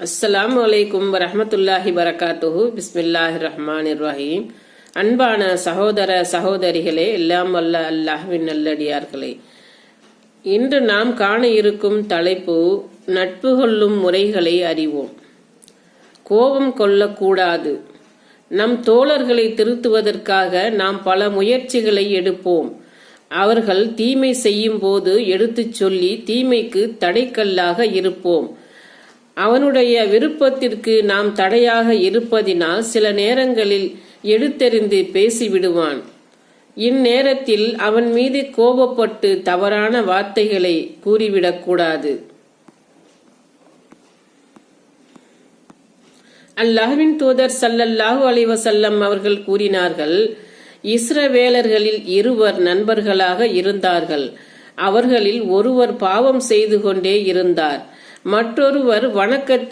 அஸ்ஸலாமு அலைக்கும் வரஹ்மத்துல்லாஹி வரகாத்துஹு. பிஸ்மில்லாஹிர் ரஹ்மானிர் ரஹீம். அன்பான சகோதர சகோதரிகளே, எல்லாம் வல்ல அல்லாஹ்வின் நல்லடியார்களே, இன்று நாம் காண இருக்கும் தலைப்பு நட்பு கொள்ளும் முறைகளை அறிவோம். கோபம் கொள்ளக்கூடாது. நம் தோழர்களை திருத்துவதற்காக நாம் பல முயற்சிகளை எடுப்போம். அவர்கள் தீமை செய்யும் போது எடுத்துச் சொல்லி தீமைக்கு தடைக்கல்லாக இருப்போம். அவனுடைய விருப்பத்திற்கு நாம் தடையாக இருப்பதினால் சில நேரங்களில் எடுத்தெறிந்து பேசிவிடுவான். இந்நேரத்தில் அவன் மீது கோபப்பட்டு தவறான வார்த்தைகளை கூறிவிடக்கூடாது. அல்லாஹ்வின் தூதர் ஸல்லல்லாஹு அலைஹி வஸல்லம் அவர்கள் கூறினார்கள், இஸ்ரவேலர்களில் இருவர் நண்பர்களாக இருந்தார்கள். அவர்களில் ஒருவர் பாவம் செய்து கொண்டே இருந்தார், மற்றொருவர் வணக்கத்தை